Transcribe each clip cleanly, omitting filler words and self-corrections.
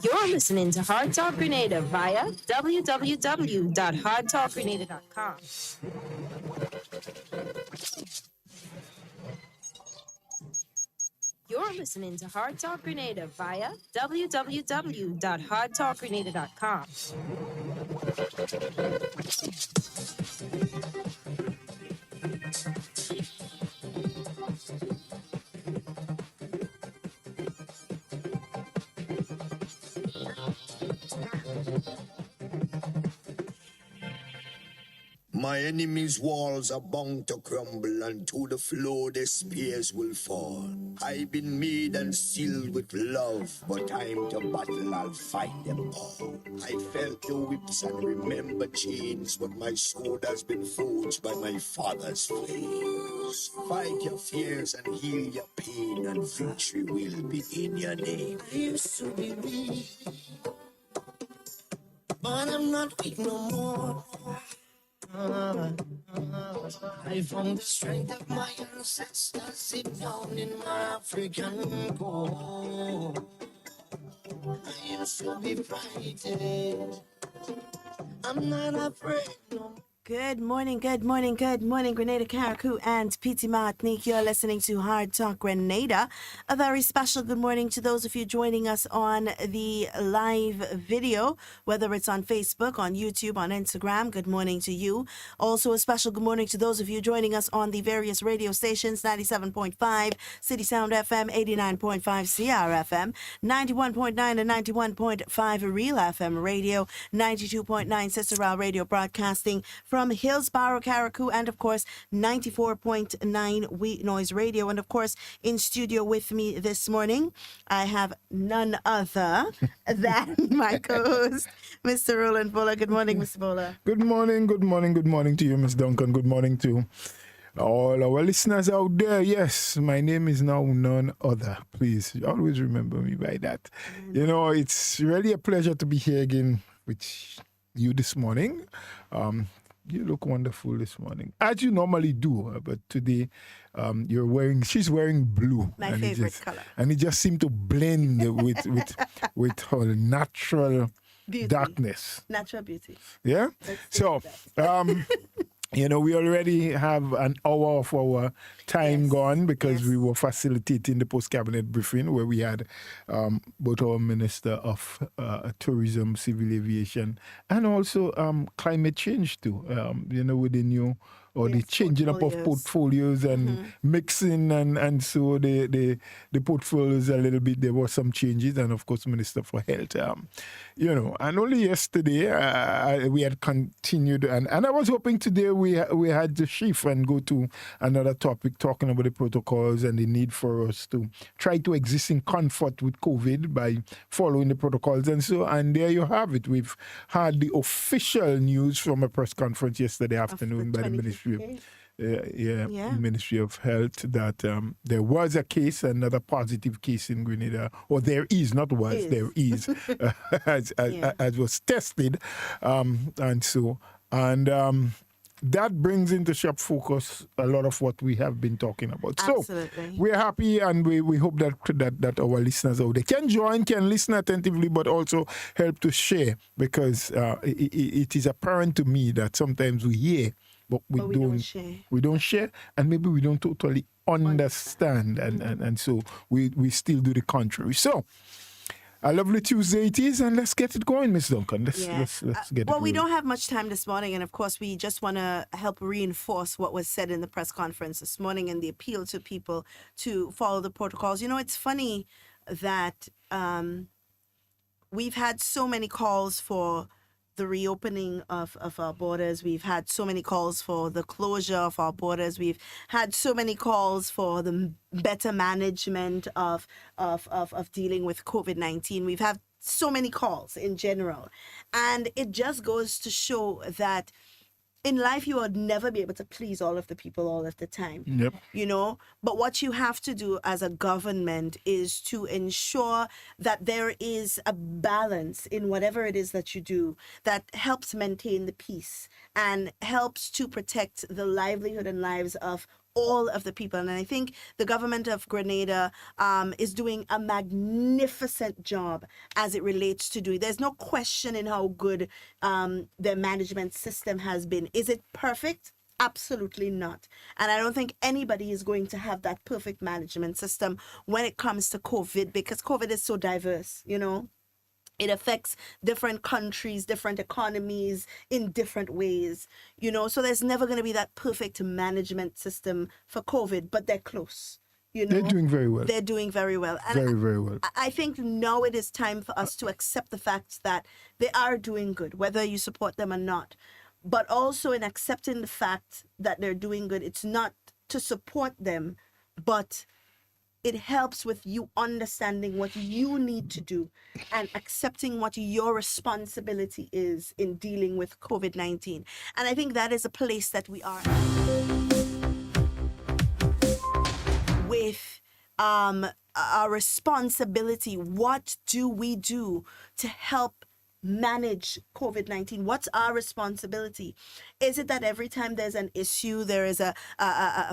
You're listening to Hard Talk Grenada via www.hardtalkgrenada.com. You're listening to Hard Talk Grenada via www.hardtalkgrenada.com. My enemies' walls are bound to crumble, and to the floor their spears will fall. I've been made and sealed with love, but time to battle, I'll fight them all. I felt the whips and remember chains, but my sword has been forged by my father's flames. Fight your fears and heal your pain, and victory will be in your name. I used to be weak, but I'm not weak no more. I found the strength of my ancestors deep down in my African core. I used to be frightened. I'm not afraid no more. Good morning, Grenada, Carriacou, and Petit Martinique. You're listening to Hard Talk Grenada. A very special good morning to those of you joining us on the live video, whether it's on Facebook, on YouTube, on Instagram. Good morning to you. Also, a special good morning to those of you joining us on the various radio stations, 97.5 CitysoundFM, 89.5 CRFM, 91.9 and 91.5 RealFM Radio, 92.9 Cicero Radio Broadcasting from Hillsborough, Carriacou, and of course 94.9 Wheat Noise Radio. And of course, in studio with me this morning, I have none other than my co-host, Mr. Roland Fuller. Good morning, Mr. Fuller. Good morning to you, Miss Duncan. Good morning to all our listeners out there. Yes, my name is now none other. Please always remember me by that. You know, it's really a pleasure to be here again with you this morning. You look wonderful this morning, as you normally do. But today, she's wearing blue. My favorite color. And it just seemed to blend with her natural Beauty. darkness. Natural beauty. Yeah? So, you know, we already have an hour of our time gone because we were facilitating the post-cabinet briefing where we had both our Minister of Tourism, Civil Aviation, and also climate change too, you know, with the new or the changing up of portfolios and mixing and so the portfolios a little bit. There were some changes, and of course Minister for Health, you know, and only yesterday we had continued and I was hoping today we had to shift and go to another topic talking about the protocols and the need for us to try to exist in comfort with COVID by following the protocols and so, and there you have it. We've had the official news from a press conference yesterday afternoon by the Ministry Ministry of Health that there was a case, another positive case in Grenada, or there is, not was, there is, as was tested, and so, and that brings into sharp focus a lot of what we have been talking about. Absolutely. So we're happy, and we hope that our listeners out there can join, can listen attentively, but also help to share, because it is apparent to me that sometimes we hear, but we don't share, and maybe we don't totally understand, and so we still do the contrary. So a lovely Tuesday it is, and let's get it going, Miss Duncan. Let's get it going. Well, we don't have much time this morning, and of course we just want to help reinforce what was said in the press conference this morning and the appeal to people to follow the protocols. You know, it's funny that we've had so many calls for the reopening of our borders. We've had so many calls for the closure of our borders. We've had so many calls for the better management of dealing with COVID-19. We've had so many calls in general. And it just goes to show that in life you will never be able to please all of the people all of the time. Yep. You know, but what you have to do as a government is to ensure that there is a balance in whatever it is that you do that helps maintain the peace and helps to protect the livelihood and lives of all of the people. And I think the government of Grenada is doing a magnificent job as it relates to doing. There's no question in how good their management system has been. Is it perfect? Absolutely not. And I don't think anybody is going to have that perfect management system when it comes to COVID, because COVID is so diverse, you know. It affects different countries, different economies in different ways, you know. So there's never going to be that perfect management system for COVID, but they're close. You know, They're doing very well. They're doing very well. And Very, very well. I think now it is time for us to accept the fact that they are doing good, whether you support them or not. But also in accepting the fact that they're doing good, it's not to support them, but it helps with you understanding what you need to do and accepting what your responsibility is in dealing with COVID-19. And I think that is a place that we are with our responsibility. What do we do to help manage COVID-19? What's our responsibility? Is it that every time there's an issue, there is a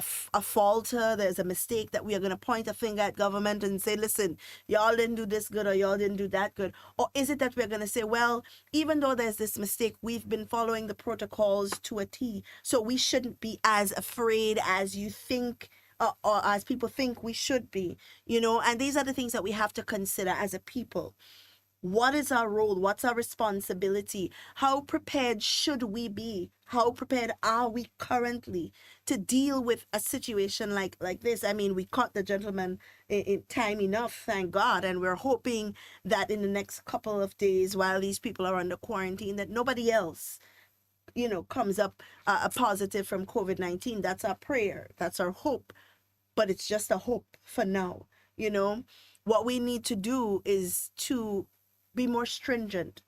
falter, there's a mistake, that we are going to point a finger at government and say, listen, y'all didn't do this good or y'all didn't do that good? Or is it that we're going to say, well, even though there's this mistake, we've been following the protocols to a T, so we shouldn't be as afraid as you think or as people think we should be, you know? And these are the things that we have to consider as a people. What is our role? What's our responsibility? How prepared should we be? How prepared are we currently to deal with a situation like this? I mean, we caught the gentleman in time enough, thank God, and we're hoping that in the next couple of days, while these people are under quarantine, that nobody else, you know, comes up a positive from COVID-19. That's our prayer. That's our hope. But it's just a hope for now, you know. What we need to do is to be more stringent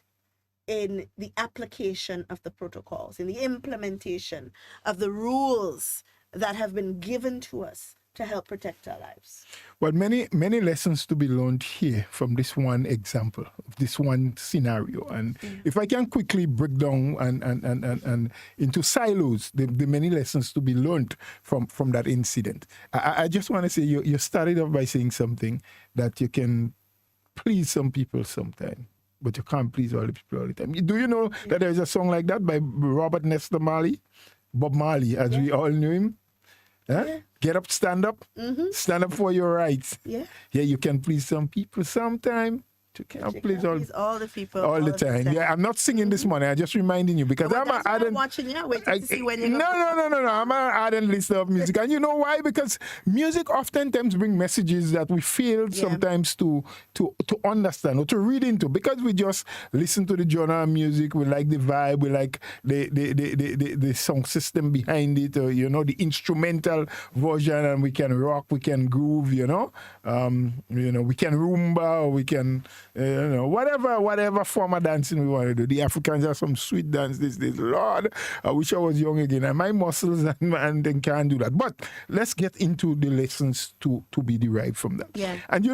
in the application of the protocols, in the implementation of the rules that have been given to us to help protect our lives. Well, many lessons to be learned here from this one example, this one scenario. And if I can quickly break down and into silos, the many lessons to be learned from that incident. I just want to say, you started off by saying something that you can please some people sometime, but you can't please all the people all the time. Do you know that there's a song like that by Robert Nesta Marley, Bob Marley, as we all knew him? Huh? Yeah. Get up, stand up. Stand up for your rights. Yeah. Yeah, you can please some people sometime. You can't please all the people all the time. Yeah, I'm not singing this morning. I'm just reminding you because I'm I'm watching you. Waiting to see when you're No. I'm an ardent listener of music. And you know why? Because music oftentimes bring messages that we fail sometimes to understand or to read into, because we just listen to the genre of music. We like the vibe. We like the song system behind it, or, you know, the instrumental version, and we can rock, we can groove, you know, we can rumba, or we can, whatever form of dancing we want to do. The Africans have some sweet dance these days. Lord, I wish I was young again. And my muscles and then can't do that. But let's get into the lessons to be derived from that. Yeah. And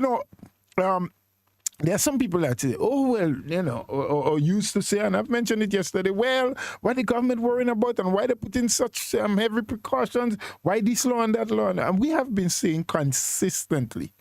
there are some people that say, oh, well, or used to say, and I've mentioned it yesterday, well, what the government worrying about and why they put in such heavy precautions, why this law and that law. And we have been saying consistently,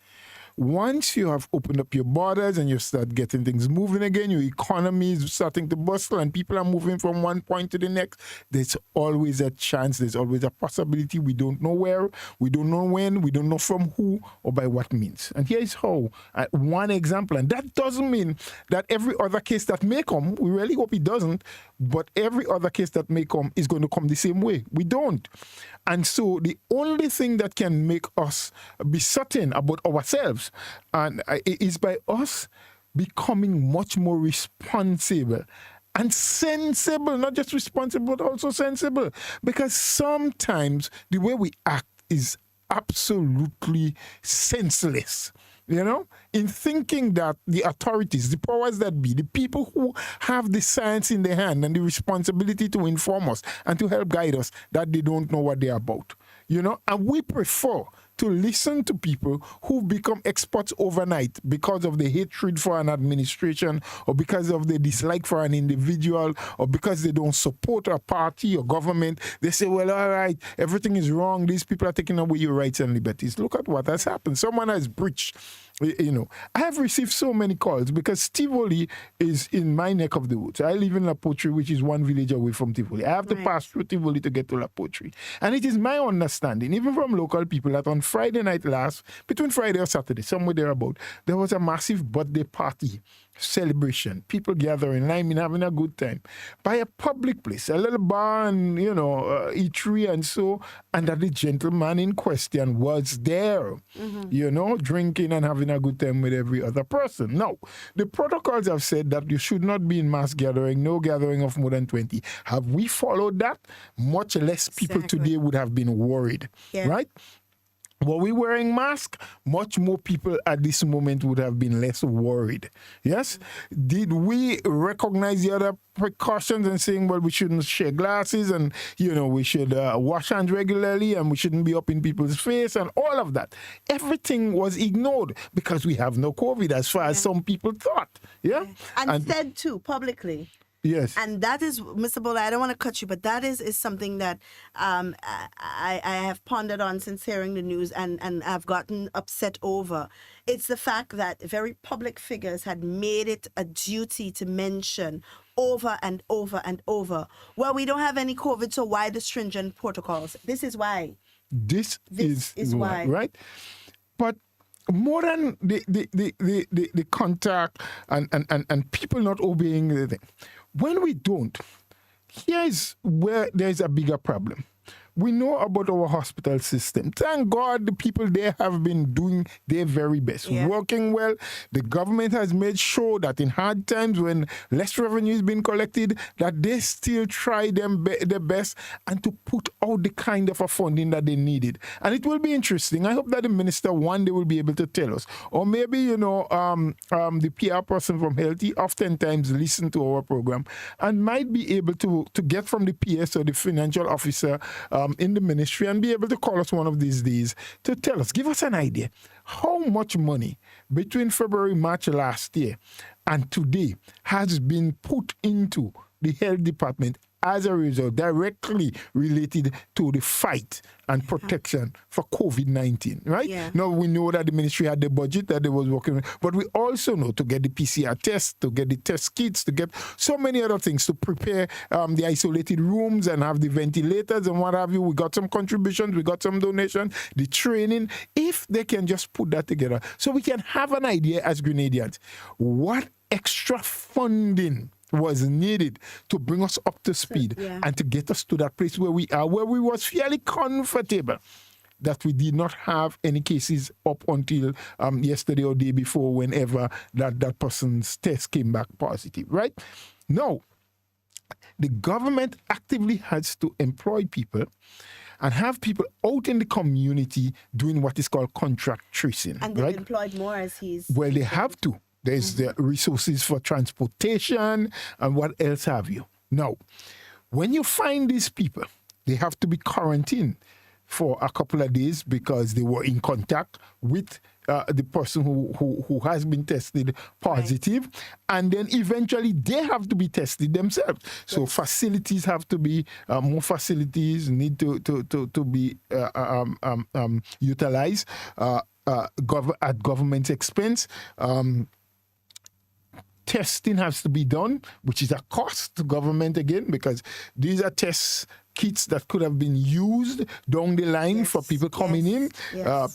once you have opened up your borders and you start getting things moving again, your economy is starting to bustle and people are moving from one point to the next, there's always a chance, there's always a possibility. We don't know where, we don't know when, we don't know from who or by what means. And here is how. One example, and that doesn't mean that every other case that may come, we really hope it doesn't, but every other case that may come is going to come the same way. We don't. And so the only thing that can make us be certain about ourselves and is by us becoming much more responsible and sensible, not just responsible, but also sensible. Because sometimes the way we act is absolutely senseless. in thinking that the authorities, the powers that be, the people who have the science in their hand and the responsibility to inform us and to help guide us, that they don't know what they're about. And we prefer to listen to people who've become experts overnight because of the hatred for an administration or because of the dislike for an individual or because they don't support a party or government. They say, well, all right, everything is wrong. These people are taking away your rights and liberties. Look at what has happened. Someone has breached. I have received so many calls because Tivoli is in my neck of the woods. I live in La Poterie, which is one village away from Tivoli. I have to pass through Tivoli to get to La Poterie. And it is my understanding, even from local people, that on Friday night between Friday or Saturday, somewhere thereabout, there was a massive birthday party celebration, people gathering, having a good time by a public place, a little bar and, eatery and so, and that the gentleman in question was there, drinking and having a good time with every other person. Now, the protocols have said that you should not be in mass gathering, no gathering of more than 20. Have we followed that? Much less people today would have been worried, right? Were we wearing masks? Much more people at this moment would have been less worried. Yes? Did we recognize the other precautions and saying, well, we shouldn't share glasses and, we should wash hands regularly and we shouldn't be up in people's face and all of that? Everything was ignored because we have no COVID as far as some people thought. Yeah? And said too, publicly. Yes. And that is, Mr. Bola, I don't want to cut you, but that is something that I have pondered on since hearing the news and I've gotten upset over. It's the fact that very public figures had made it a duty to mention over and over and over, well, we don't have any COVID, so why the stringent protocols? This is why. This is why. Right? But more than the contact and people not obeying the thing. When we don't, here's where there's a bigger problem. We know about our hospital system. Thank God the people there have been doing their very best, working well. The government has made sure that in hard times when less revenue is being collected, that they still try their best and to put out the kind of a funding that they needed. And it will be interesting. I hope that the minister one day will be able to tell us. Or maybe, the PR person from Healthy oftentimes listen to our program and might be able to get from the PS or the financial officer in the ministry and be able to call us one of these days to tell us, give us an idea, how much money between February, March last year and today has been put into the health department as a result, directly related to the fight and protection for COVID-19, right? Yeah. Now, we know that the ministry had the budget that they was working with, but we also know to get the PCR tests, to get the test kits, to get so many other things, to prepare the isolated rooms and have the ventilators and what have you. We got some contributions, we got some donations, the training. If they can just put that together so we can have an idea as Grenadians, what extra funding was needed to bring us up to speed and to get us to that place where we are, where we was fairly comfortable that we did not have any cases up until yesterday or day before, whenever that person's test came back positive, right? No, the government actively has to employ people and have people out in the community doing what is called contract tracing. And they've employed more as he's... Well, they have to. There's the resources for transportation and what else have you. Now, when you find these people, they have to be quarantined for a couple of days because they were in contact with the person who has been tested positive, and then eventually they have to be tested themselves. So facilities have to be, more facilities need to be utilized at government's expense. Testing has to be done, which is a cost to government again, because these are test kits that could have been used down the line for people coming in,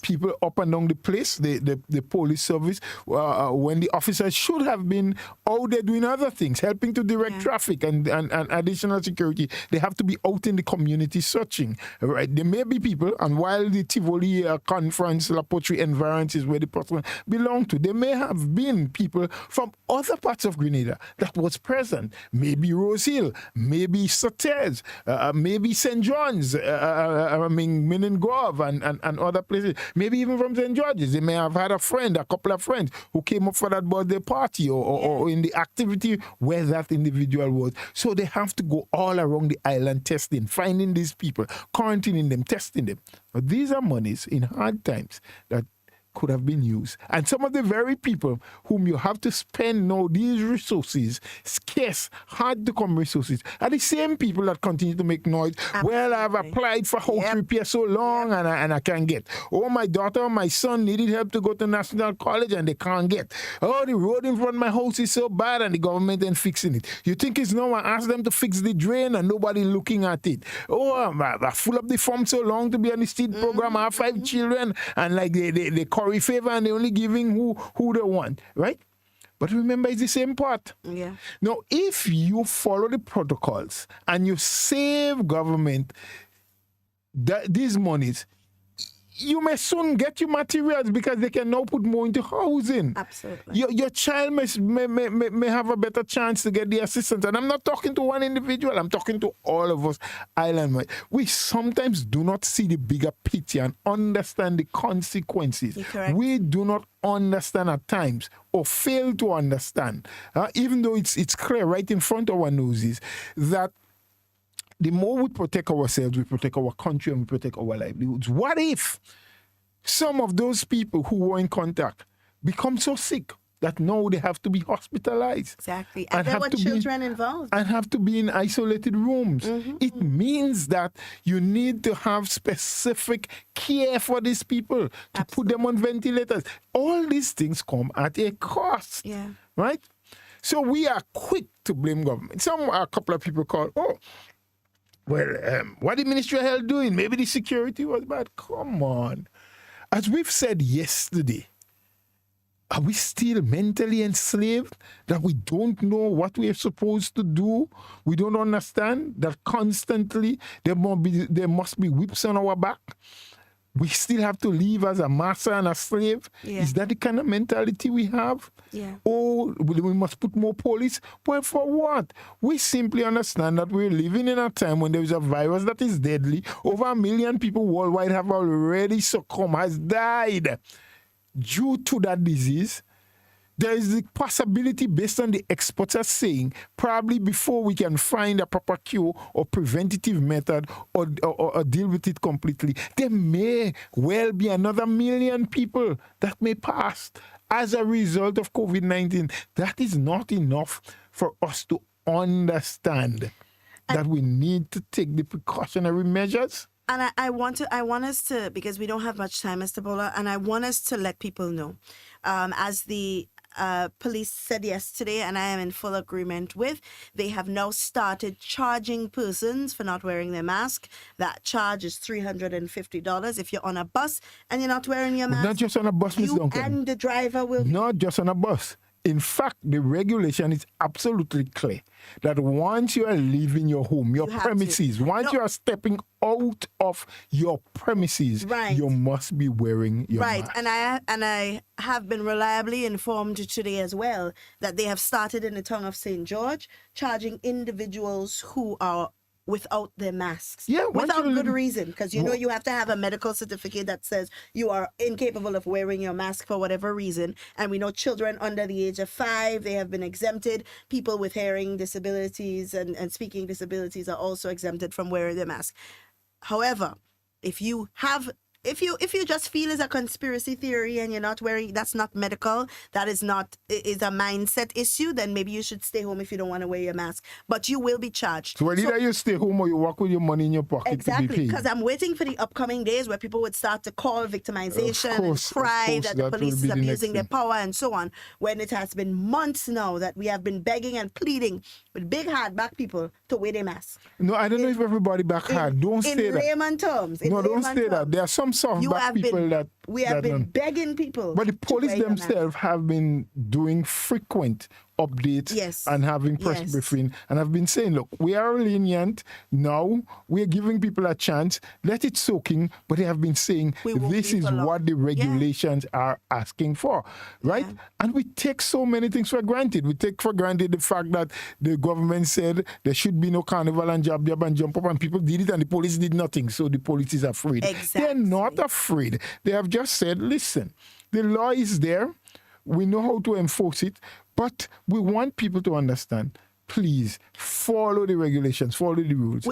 people up and down the place, the police service, when the officers should have been out there doing other things, helping to direct traffic and additional security. They have to be out in the community searching. Right? There may be people, and while the Tivoli conference, La Poterie environs is where the person belonged to, there may have been people from other parts of Grenada that was present. Maybe Rose Hill, maybe Sautez, maybe maybe St. John's, Minin Grove and other places, maybe even from St. George's. They may have had a couple of friends who came up for that birthday party or in the activity where that individual was. So they have to go all around the island testing, finding these people, quarantining them, testing them. But these are monies in hard times that could have been used. And some of the very people whom you have to spend now these resources, scarce, hard to come resources, are the same people that continue to make noise. Absolutely. Well, I've applied for house repair so long and I can't get. Oh, my daughter or my son needed help to go to National College and they can't get. Oh, the road in front of my house is so bad and the government ain't fixing it. You think it's no one asked them to fix the drain and nobody looking at it. Oh, I full up the form so long to be on the seed program. I have 5 children and like they curry favor and they're only giving who they want, right? But remember, it's the same part. Yeah. Now, if you follow the protocols and you save government these monies, you may soon get your materials because they can now put more into housing. Absolutely. Your child may have a better chance to get the assistance. And I'm not talking to one individual. I'm talking to all of us islanders. We sometimes do not see the bigger picture and understand the consequences. You're correct. We do not understand at times or fail to understand, even though it's clear right in front of our noses, that the more we protect ourselves, we protect our country and we protect our livelihoods. What if some of those people who were in contact become so sick that now they have to be hospitalized? Exactly. And there were children involved. And have to be in isolated rooms. It means that you need to have specific care for these people, to put them on ventilators. All these things come at a cost. Yeah. Right? So we are quick to blame government. A couple of people call, what the Ministry of Health doing? Maybe the security was bad. Come on. As we've said yesterday, are we still mentally enslaved that we don't know what we are supposed to do? We don't understand that constantly there must be whips on our back. We still have to live as a master and a slave. Yeah. Is that the kind of mentality we have? Yeah. Or we must put more police? Well, for what? We simply understand that we're living in a time when there is a virus that is deadly. Over 1 million people worldwide have already succumbed, has died due to that disease. There is the possibility, based on the experts are saying, probably before we can find a proper cure or preventative method or deal with it completely, there may well be another 1 million people that may pass as a result of COVID-19. That is not enough for us to understand that we need to take the precautionary measures. And I want us to, because we don't have much time, Mr. Bola, and I want us to let people know, as the police said yesterday, and I am in full agreement with, they have now started charging persons for not wearing their mask. That charge is $350 if you're on a bus and you're not wearing your mask. Not just on a bus, Ms. Duncan. And the driver will. Not just on a bus. In fact, the regulation is absolutely clear that once you are leaving your home, your premises, once you are stepping out of your premises, you must be wearing your mask. And I have been reliably informed today as well that they have started in the town of St. George charging individuals who are without their masks. Yeah, without good reason, because you have to have a medical certificate that says you are incapable of wearing your mask for whatever reason. And we know children under the age of 5, they have been exempted. People with hearing disabilities and speaking disabilities are also exempted from wearing their mask. However, if you just feel it's a conspiracy theory and you're not wearing, that's not medical, that is a mindset issue, then maybe you should stay home if you don't want to wear your mask. But you will be charged. So either you stay home or you walk with your money in your pocket. Exactly, because I'm waiting for the upcoming days where people would start to call victimization and cry that the police is abusing their power and so on, when it has been months now that we have been begging and pleading with big hard back people to wear their mask. No, I don't know if everybody back hard. Don't say that. In layman terms. No, don't say that. There are some we have been begging people. But the police themselves have been doing frequent updates and having press briefing. And I've been saying, look, we are lenient now. We're giving people a chance. Let it soak in. But they have been saying this is what the regulations are asking for, right? And we take so many things for granted. We take for granted the fact that the government said there should be no carnival and jab and jump up, and people did it and the police did nothing. So the police is afraid. Exactly. They're not afraid. They have just said, listen, the law is there. We know how to enforce it, but we want people to understand. Please follow the regulations, follow the rules.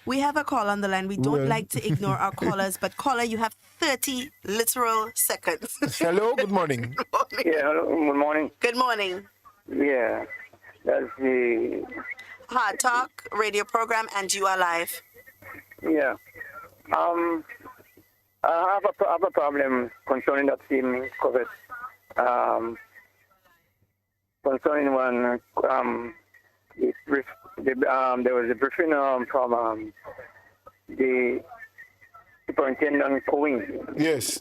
We have a call on the line. We don't like to ignore our callers, but caller, you have 30 literal seconds. Hello, good morning. Good morning. Yeah, hello, good morning. Good morning. Yeah, that's the... Hard Talk radio program, and you are live. Yeah. I have a problem concerning that same COVID. Concerning one, there was a briefing from the superintendent Cohen. Yes.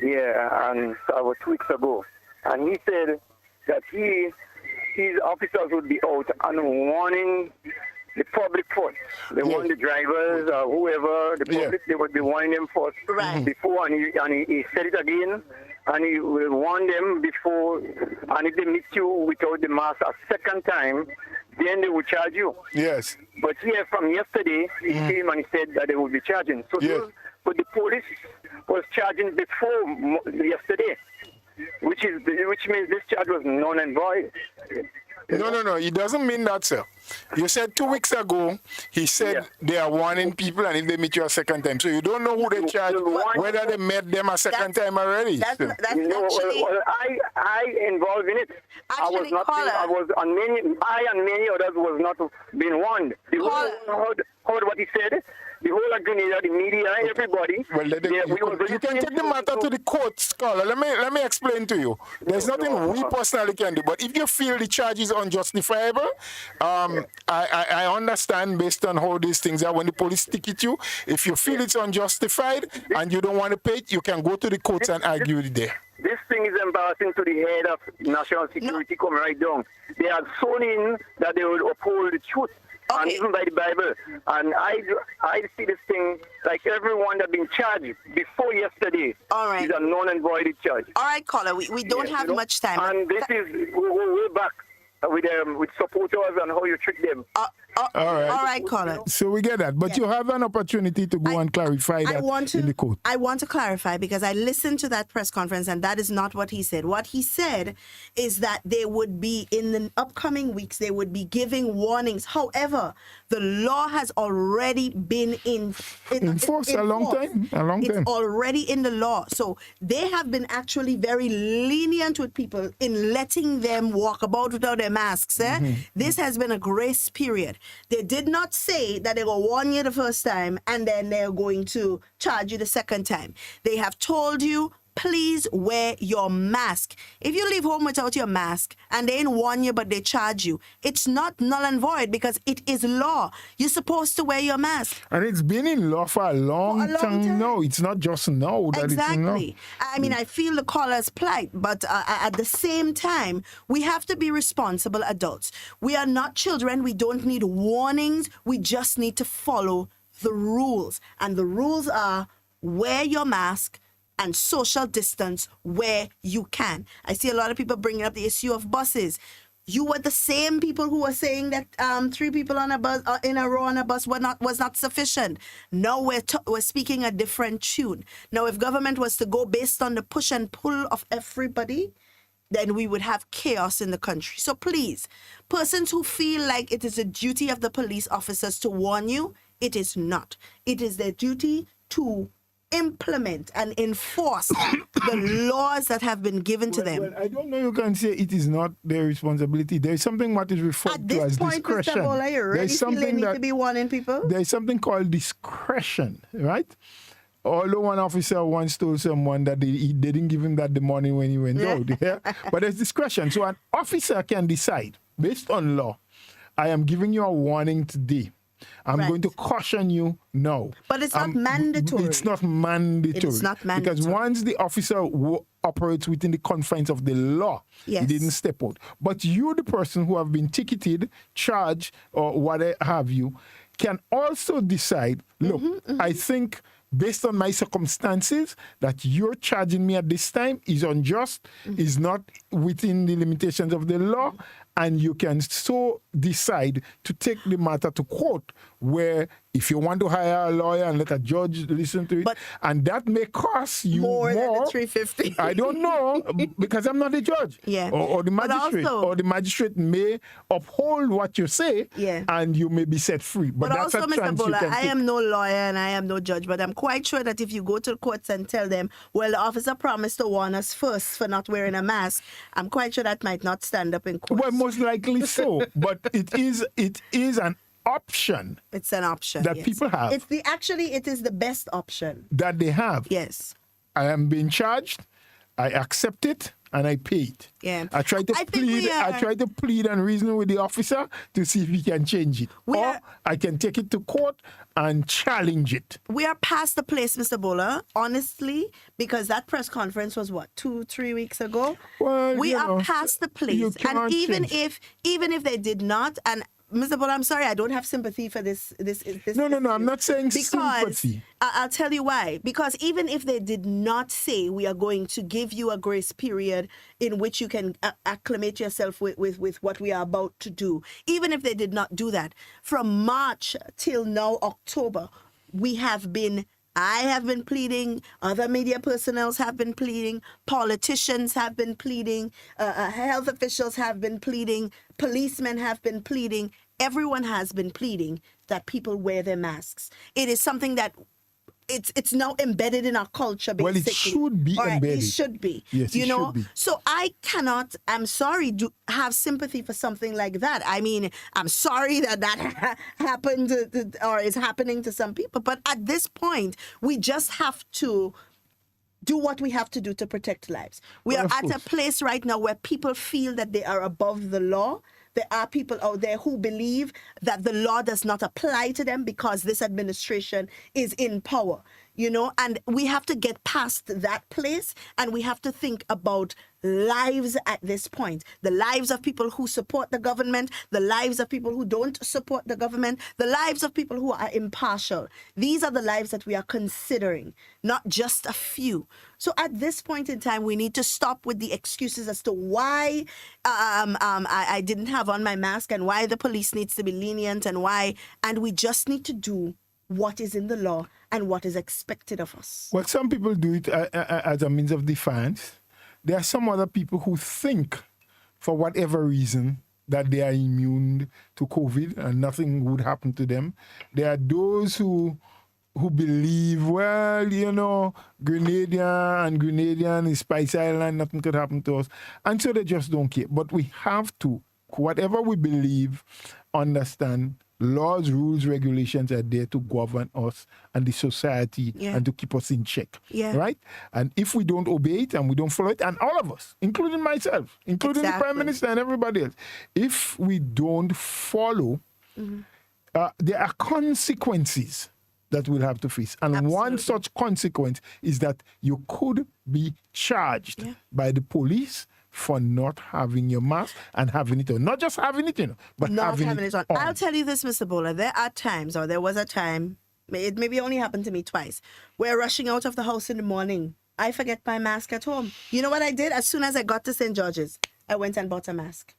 Yeah, and so I was 2 weeks ago, and he said that his officers would be out and warning the public first. They warn the drivers or whoever, the public, they would be warning them first before, and he said it again, and he will warn them before, and if they meet you without the mask a second time, then they will charge you. Yes. But here from yesterday, he came and he said that they will be charging. So but the police was charging before yesterday, which means this charge was null and void. No. It doesn't mean that, sir. You said 2 weeks ago, he said they are warning people and if they meet you a second time. So you don't know who they charge, whether they met them a second time already. That's actually... I involved in it. Actually, I and many others was not being warned. The whole heard what he said. The whole of Grenada, the media, everybody. Well, you can take the matter to the courts, caller. Let me explain to you. There's nothing we personally can do. But if you feel the charge is unjustifiable, I understand based on how these things are when the police ticket you. If you feel it's unjustified and you don't want to pay it, you can go to the courts and argue it there. This thing is embarrassing to the head of national security. Come right down. They are sworn in that they will uphold the truth. Okay. And even by the Bible. And I see this thing like everyone that been charged before yesterday is a null and voided charge. All right, caller, we don't have much time. And this is, we're back with supporters and how you treat them. All right, caller. So we get that. But you have an opportunity to go and clarify that in the court. I want to clarify because I listened to that press conference and that is not what he said. What he said is that they would be, in the upcoming weeks, they would be giving warnings. However, the law has already been enforced a long time. It's already in the law. So they have been actually very lenient with people in letting them walk about without their masks. This has been a grace period. They did not say that they will warn you the first time and then they're going to charge you the second time. They have told you, please wear your mask. If you leave home without your mask and they didn't warn you but they charge you, it's not null and void because it is law. You're supposed to wear your mask. And it's been in law for a long time. No, it's not just now that it's in law. I mean, I feel the caller's plight, but at the same time, we have to be responsible adults. We are not children. We don't need warnings. We just need to follow the rules. And the rules are wear your mask and social distance where you can. I see a lot of people bringing up the issue of buses. You were the same people who were saying that 3 people on a bus in a row on a bus was not sufficient. Now we're speaking a different tune. Now, if government was to go based on the push and pull of everybody, then we would have chaos in the country. So please, persons who feel like it is a duty of the police officers to warn you, it is not. It is their duty to implement and enforce the laws that have been given to them. Well, I don't know, you can say it is not their responsibility. There is something what is referred to as discretion. There is something that to be warning people. There is something called discretion, right? Although one officer once told someone that they didn't give him that the morning when he went out. Yeah? But there's discretion. So an officer can decide, based on law, I am giving you a warning today. I'm going to caution you now. But it's not mandatory. It's not mandatory. It's not mandatory. Because once the officer operates within the confines of the law. Yes. He didn't step out. But you, the person who have been ticketed, charged, or whatever have you, can also decide, look, I think based on my circumstances that you're charging me at this time is unjust, is not within the limitations of the law, and you can so decide to take the matter to court, where if you want to hire a lawyer and let a judge listen to it, But and that may cost you more than the $350. I don't know, because I'm not a judge. Yeah. Or the But magistrate. also- Or the magistrate may uphold what you say, Yeah. and you may be set free. But that's also, a Mr. chance you Bola, can I take. am no lawyer and I am no judge, but I'm quite sure that if you go to the courts and tell them, well, the officer promised to warn us first for not wearing a mask, I'm quite sure that might not stand up in court. Well, most likely so. But it is an option It's an option that yes. people have. It is the best option. that they have. Yes. I am being charged, I accept it, and I pay it. Yeah. I try to I think plead. we I are- try to plead and reason with the officer to see if he can change it, We or are- I can take it to court and challenge it. We are past the place, Mr. Bola, honestly, because that press conference was what, 2-3 weeks ago? Well, we you are know, past the you place. And cannot even change. if they did not, and Mr. Bola, I'm sorry, I don't have sympathy for this. No, I'm issue. not saying Because sympathy. I'll tell you why. Because even if they did not say we are going to give you a grace period in which you can acclimate yourself with what we are about to do, even if they did not do that, from March till now, October, I have been pleading, other media personnel have been pleading, politicians have been pleading, health officials have been pleading, policemen have been pleading, everyone has been pleading that people wear their masks. It is something that it's now embedded in our culture, basically. Well, it should be All right, embedded. It should be. Yes, you it know? should be. So I'm sorry, have sympathy for something like that. I mean, I'm sorry that happened or is happening to some people. But at this point, we just have to do what we have to do to protect lives. We Well, are of at a course. place right now where people feel that they are above the law. There are people out there who believe that the law does not apply to them because this administration is in power, and we have to get past that place, and we have to think about lives at this point, the lives of people who support the government, the lives of people who don't support the government, the lives of people who are impartial. These are the lives that we are considering, not just a few. So at this point in time, we need to stop with the excuses as to why I didn't have on my mask and why the police needs to be lenient and we just need to do what is in the law and what is expected of us. Well, some people do it as a means of defense. There are some other people who think, for whatever reason, that they are immune to COVID and nothing would happen to them. There are those who believe, well, Grenadian is Spice Island, nothing could happen to us. And so they just don't care. But we have to, whatever we believe, understand laws, rules, regulations are there to govern us and the society and to keep us in check. Yeah. Right? And if we don't obey it and we don't follow it, and all of us, including myself, including the Prime Minister and everybody else, if we don't follow, there are consequences that we'll have to face. And one such consequence is that you could be charged by the police for not having your mask and having it on. Not just having it, but Not having it on. I'll tell you this, Mr. Bola. There are times, or there was a time, it maybe only happened to me twice, where rushing out of the house in the morning, I forget my mask at home. You know what I did? As soon as I got to St. George's, I went and bought a mask.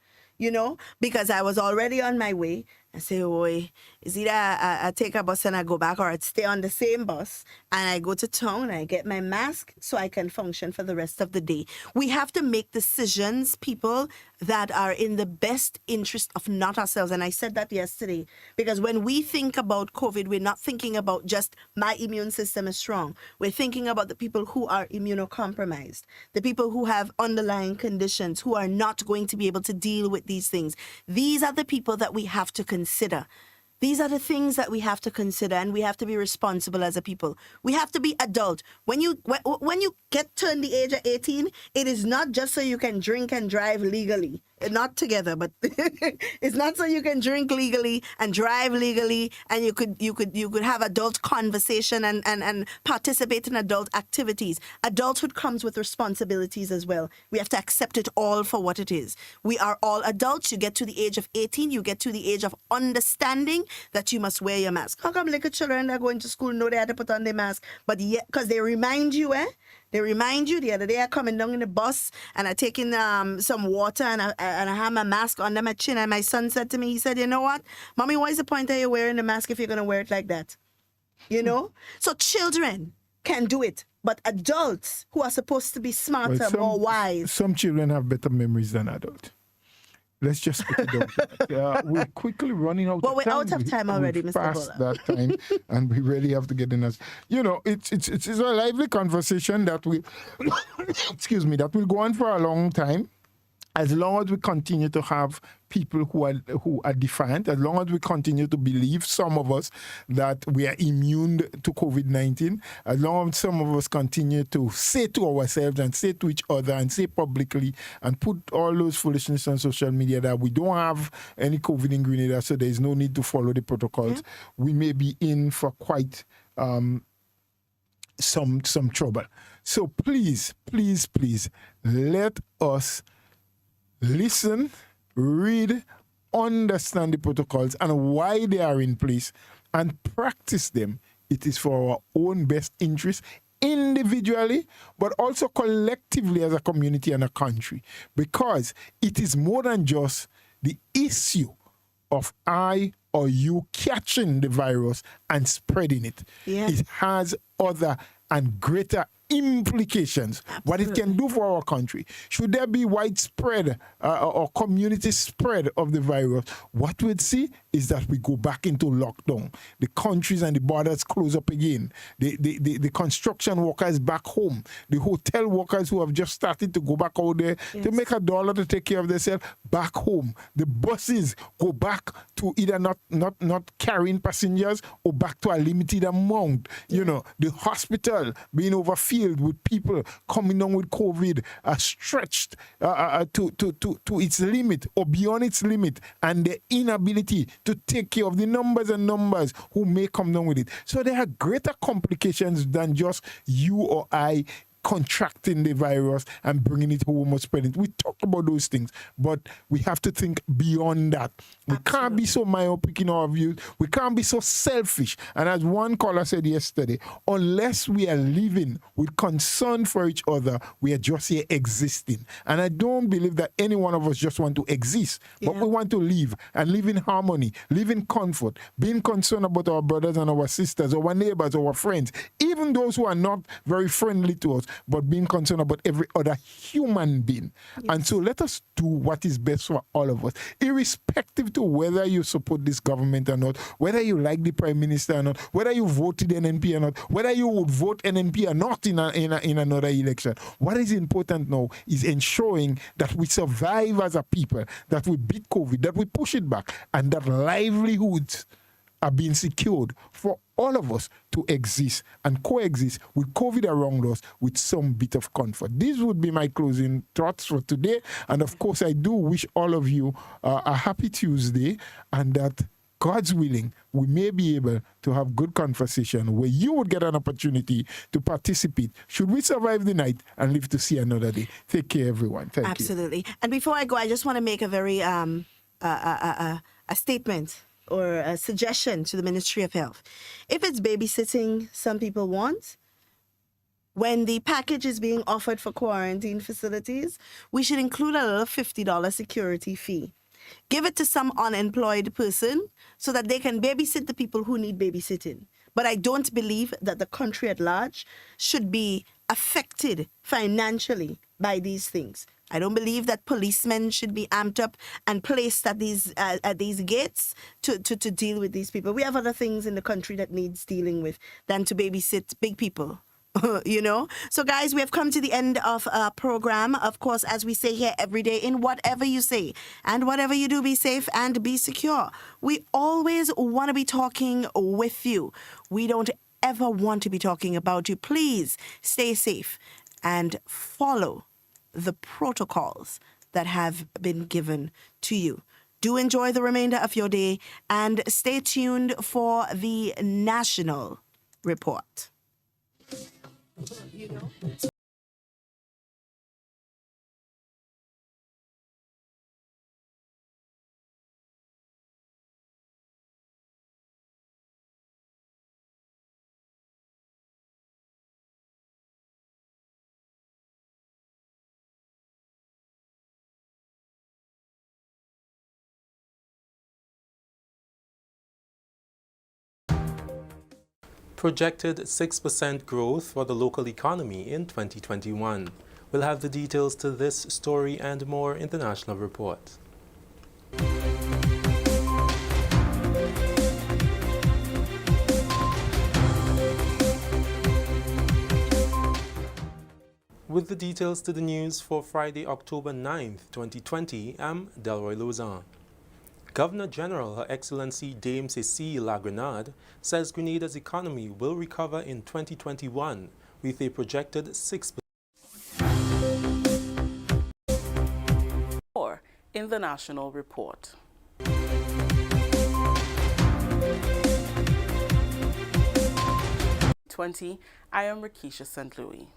Because I was already on my way. I say, oh, is either I take a bus and I go back, or I'd stay on the same bus and I go to town, I get my mask so I can function for the rest of the day. We have to make decisions, people, that are in the best interest of not ourselves. And I said that yesterday, because when we think about COVID, we're not thinking about just my immune system is strong. We're thinking about the people who are immunocompromised, the people who have underlying conditions, who are not going to be able to deal with these things. These are the people that we have to consider. These are the things that we have to consider, and we have to be responsible as a people. We have to be adult. When you turn the age of 18, it is not just so you can drink and drive legally. not together, but it's not so you can drink legally and drive legally, and you could have adult conversation and participate in adult activities. Adulthood comes with responsibilities as well. We have to accept it all for what it is. We are all adults. You get to the age of 18, you get to the age of understanding that you must wear your mask. How come little children that are going to school know they have to put on their mask? But yeah, because they remind you, They remind you. The other day I coming down in the bus and I taking some water and I have my mask under my chin, and my son said to me, he said, you know what, Mommy, what is the point of you wearing the mask if you're going to wear it like that? You know? So children can do it, but adults who are supposed to be smarter, more wise. Some children have better memories than adults. Let's just put it down. We're quickly running out of time. Well, we're out of time already, Mr. Past Bola. that time, and we really have to get in us. You know, it's a lively conversation that will, excuse me, that will go on for a long time. As long as we continue to have people who are defiant, as long as we continue to believe, some of us, that we are immune to COVID-19, as long as some of us continue to say to ourselves and say to each other and say publicly and put all those foolishness on social media that we don't have any COVID in Grenada, so there is no need to follow the protocols, we may be in for quite some trouble. So please, please, please, let us listen, read, understand the protocols and why they are in place, and practice them. It is for our own best interest, individually, but also collectively as a community and a country, because it is more than just the issue of I or you catching the virus and spreading it. Yeah. It has other and greater implications, what it can do for our country. Should there be widespread or community spread of the virus, what we'd see is that we go back into lockdown. The countries and the borders close up again. The construction workers back home. The hotel workers who have just started to go back out there to make $1 to take care of themselves, back home. The buses go back to either not carrying passengers or back to a limited amount. You know, the hospital being overfilled with people coming down with COVID, stretched to its limit or beyond its limit, and the inability to take care of the numbers and numbers who may come down with it. So there are greater complications than just you or I contracting the virus and bringing it home or spreading it. We talk about those things, but we have to think beyond that. We can't be so myopic in our views. We can't be so selfish. And as one caller said yesterday, unless we are living with concern for each other, we are just here existing. And I don't believe that any one of us just want to exist, but we want to live and live in harmony, live in comfort, being concerned about our brothers and our sisters, our neighbors, our friends, even those who are not very friendly to us, but being concerned about every other human being. And so let us do what is best for all of us, irrespective to whether you support this government or not, whether you like the Prime Minister or not, whether you voted NNP or not, whether you would vote NNP or not in another election. What is important now is ensuring that we survive as a people, that we beat COVID, that we push it back, and that livelihoods are being secured for all of us to exist and coexist with COVID around us with some bit of comfort. These would be my closing thoughts for today. And of course, I do wish all of you a happy Tuesday, and that God's willing, we may be able to have good conversation where you would get an opportunity to participate should we survive the night and live to see another day. Take care, everyone. Thank you. Absolutely. And before I go, I just want to make a very a statement or a suggestion to the Ministry of Health. If it's babysitting some people want, when the package is being offered for quarantine facilities, we should include a little $50 security fee. Give it to some unemployed person so that they can babysit the people who need babysitting. But I don't believe that the country at large should be affected financially by these things. I don't believe that policemen should be amped up and placed at these gates to deal with these people. We have other things in the country that needs dealing with than to babysit big people. You know? So guys, we have come to the end of our program. Of course, as we say here every day, in whatever you say and whatever you do, be safe and be secure. We always want to be talking with you. We don't ever want to be talking about you. Please stay safe and follow the protocols that have been given to you. Do enjoy the remainder of your day and stay tuned for the national report. Projected 6% growth for the local economy in 2021. We'll have the details to this story and more in the national report. With the details to the news for Friday, October 9th, 2020, I'm Delroy Lozan. Governor General Her Excellency Dame Cécile La Grenade says Grenada's economy will recover in 2021 with a projected 6%. More in the national report. I am Rakisha St. Louis.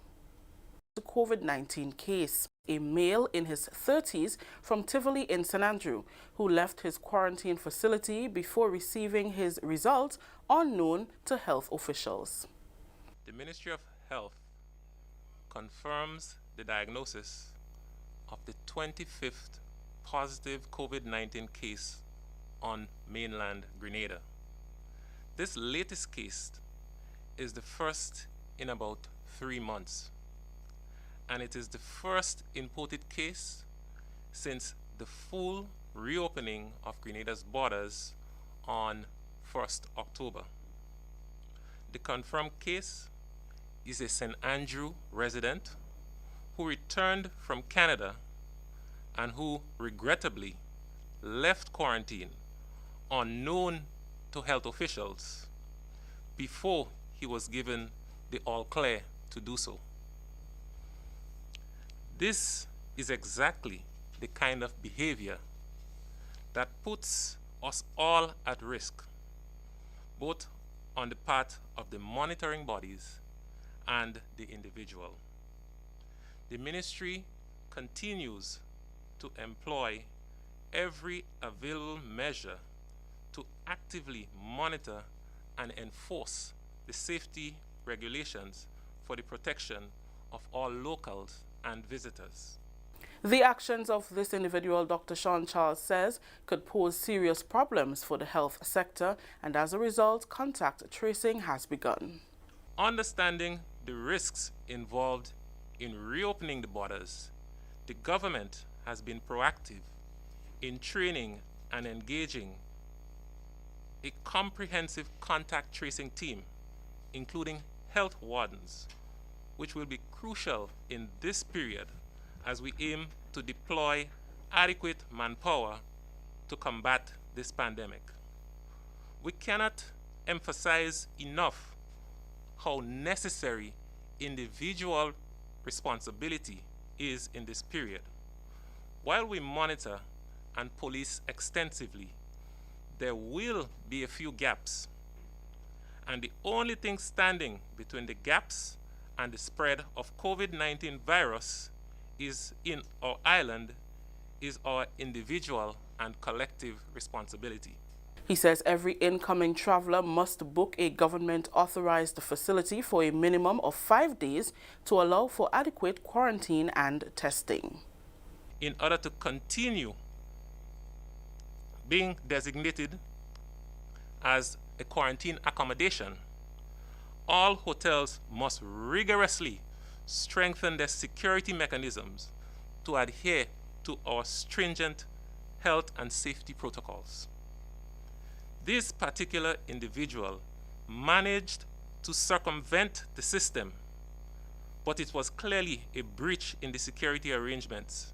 The COVID-19 case. A male in his 30s from Tivoli in St. Andrew who left his quarantine facility before receiving his results unknown to health officials. The Ministry of Health confirms the diagnosis of the 25th positive COVID-19 case on mainland Grenada. This latest case is the first in about 3 months. And it is the first imported case since the full reopening of Grenada's borders on 1st October. The confirmed case is a St. Andrew resident who returned from Canada and who regrettably left quarantine unknown to health officials before he was given the all clear to do so. This is exactly the kind of behavior that puts us all at risk, both on the part of the monitoring bodies and the individual. The ministry continues to employ every available measure to actively monitor and enforce the safety regulations for the protection of all locals and visitors. The actions of this individual, Dr. Sean Charles says, could pose serious problems for the health sector, and as a result, contact tracing has begun. Understanding the risks involved in reopening the borders, the government has been proactive in training and engaging a comprehensive contact tracing team, including health wardens, which will be crucial in this period as we aim to deploy adequate manpower to combat this pandemic. We cannot emphasize enough how necessary individual responsibility is in this period. While we monitor and police extensively, there will be a few gaps. And the only thing standing between the gaps and the spread of COVID-19 virus is in our island is our individual and collective responsibility. He says every incoming traveler must book a government-authorized facility for a minimum of 5 days to allow for adequate quarantine and testing. In order to continue being designated as a quarantine accommodation, all hotels must rigorously strengthen their security mechanisms to adhere to our stringent health and safety protocols. This particular individual managed to circumvent the system, but it was clearly a breach in the security arrangements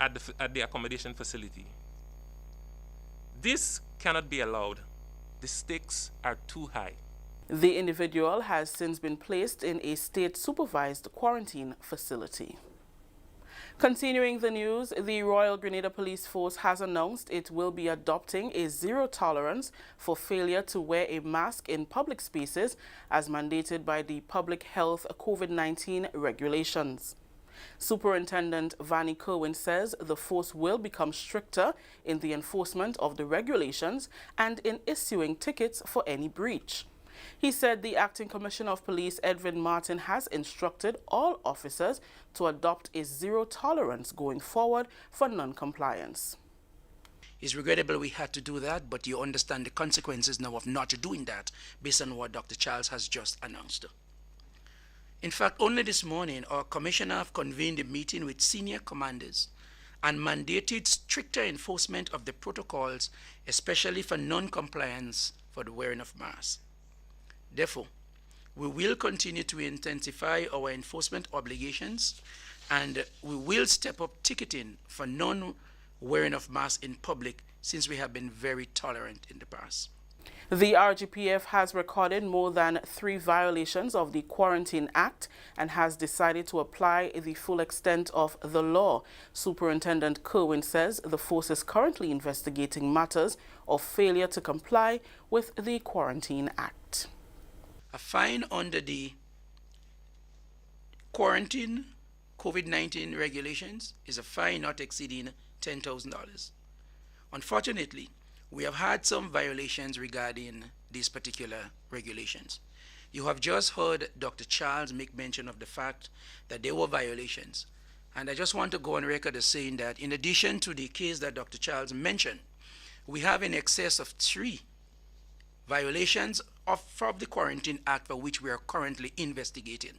at the accommodation facility. This cannot be allowed. The stakes are too high. The individual has since been placed in a state-supervised quarantine facility. Continuing the news, the Royal Grenada Police Force has announced it will be adopting a zero tolerance for failure to wear a mask in public spaces as mandated by the Public Health COVID-19 regulations. Superintendent Vanny Kerwin says the force will become stricter in the enforcement of the regulations and in issuing tickets for any breach. He said the Acting Commissioner of Police, Edwin Martin, has instructed all officers to adopt a zero tolerance going forward for non-compliance. It's regrettable we had to do that, but you understand the consequences now of not doing that based on what Dr. Charles has just announced. In fact, only this morning, our commissioner have convened a meeting with senior commanders and mandated stricter enforcement of the protocols, especially for non-compliance for the wearing of masks. Therefore, we will continue to intensify our enforcement obligations and we will step up ticketing for non-wearing of masks in public since we have been very tolerant in the past. The RGPF has recorded more than 3 violations of the Quarantine Act and has decided to apply the full extent of the law. Superintendent Kerwin says the force is currently investigating matters of failure to comply with the Quarantine Act. A fine under the quarantine COVID-19 regulations is a fine not exceeding $10,000. Unfortunately, we have had some violations regarding these particular regulations. You have just heard Dr. Charles make mention of the fact that there were violations. And I just want to go on record as saying that in addition to the case that Dr. Charles mentioned, we have in excess of 3 violations from the Quarantine Act for which we are currently investigating.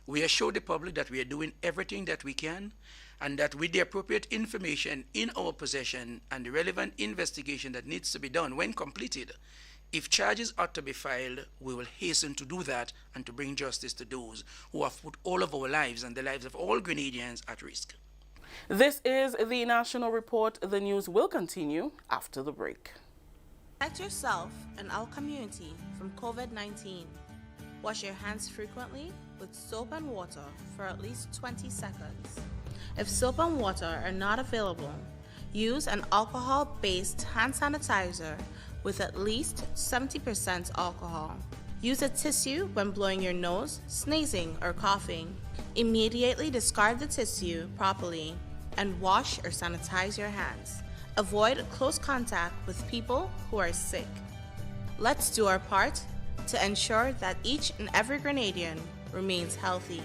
We assure the public that we are doing everything that we can and that with the appropriate information in our possession and the relevant investigation that needs to be done when completed, if charges are to be filed, we will hasten to do that and to bring justice to those who have put all of our lives and the lives of all Grenadians at risk. This is the National Report. The news will continue after the break. Protect yourself and our community from COVID-19. Wash your hands frequently with soap and water for at least 20 seconds. If soap and water are not available, use an alcohol-based hand sanitizer with at least 70% alcohol. Use a tissue when blowing your nose, sneezing, or coughing. Immediately discard the tissue properly and wash or sanitize your hands. Avoid close contact with people who are sick. Let's do our part to ensure that each and every Grenadian remains healthy.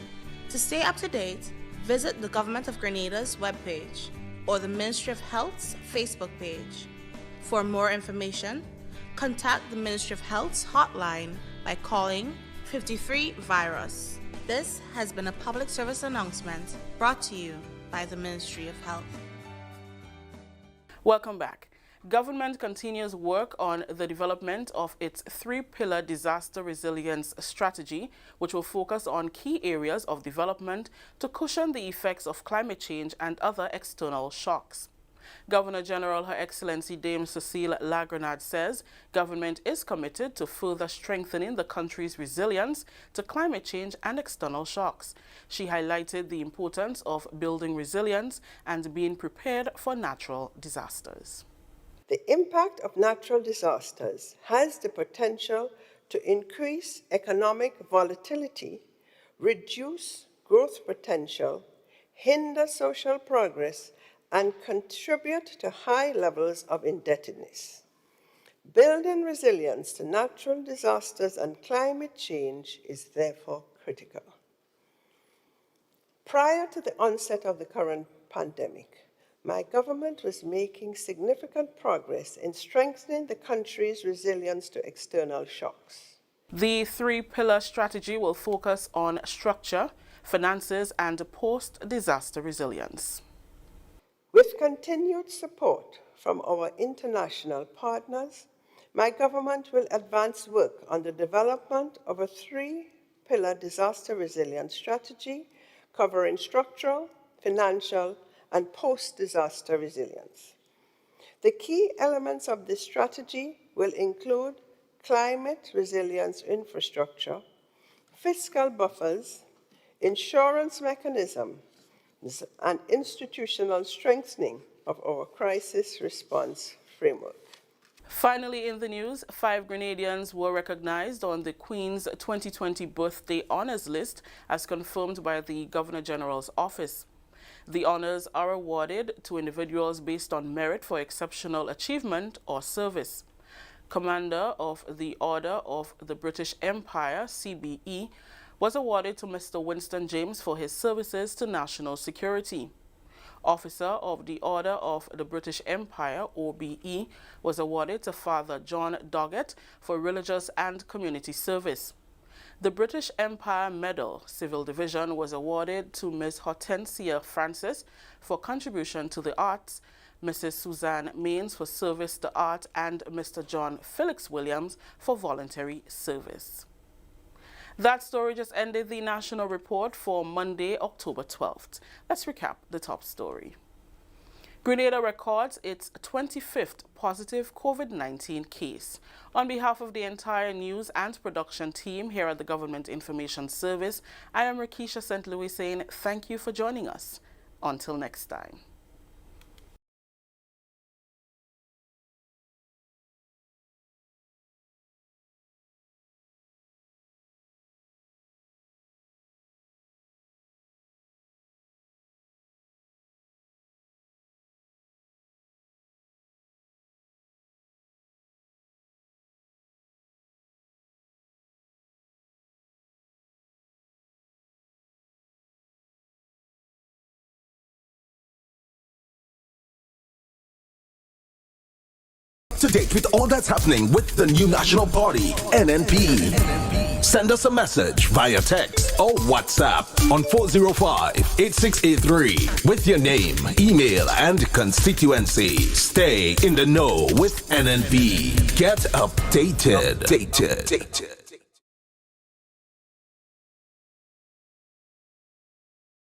To stay up to date, visit the Government of Grenada's webpage or the Ministry of Health's Facebook page. For more information, contact the Ministry of Health's hotline by calling 53-VIRUS. This has been a public service announcement brought to you by the Ministry of Health. Welcome back. Government continues work on the development of its 3-pillar disaster resilience strategy, which will focus on key areas of development to cushion the effects of climate change and other external shocks. Governor General Her Excellency Dame Cecile Lagrenade says government is committed to further strengthening the country's resilience to climate change and external shocks. She highlighted the importance of building resilience and being prepared for natural disasters. The impact of natural disasters has the potential to increase economic volatility, reduce growth potential, hinder social progress, and contribute to high levels of indebtedness. Building resilience to natural disasters and climate change is therefore critical. Prior to the onset of the current pandemic, my government was making significant progress in strengthening the country's resilience to external shocks. The 3-pillar strategy will focus on structure, finances, and post-disaster resilience. With continued support from our international partners, my government will advance work on the development of a 3-pillar disaster resilience strategy covering structural, financial, and post-disaster resilience. The key elements of this strategy will include climate resilience infrastructure, fiscal buffers, insurance mechanism, and institutional strengthening of our crisis response framework. Finally, in the news, 5 Grenadians were recognized on the Queen's 2020 Birthday Honours List as confirmed by the Governor General's office. The honours are awarded to individuals based on merit for exceptional achievement or service. Commander of the Order of the British Empire, CBE, was awarded to Mr. Winston James for his services to national security. Officer of the Order of the British Empire, OBE, was awarded to Father John Doggett for religious and community service. The British Empire Medal, Civil Division, was awarded to Ms. Hortensia Francis for contribution to the arts, Mrs. Suzanne Mains for service to art, and Mr. John Felix Williams for voluntary service. That story just ended the national report for Monday, October 12th. Let's recap the top story. Grenada records its 25th positive COVID-19 case. On behalf of the entire news and production team here at the Government Information Service, I am Rakisha St. Louis saying thank you for joining us. Until next time. To date with all that's happening with the new national party, NNP. Send us a message via text or WhatsApp on 405-8683 with your name, email, and constituency. Stay in the know with NNP. Get updated.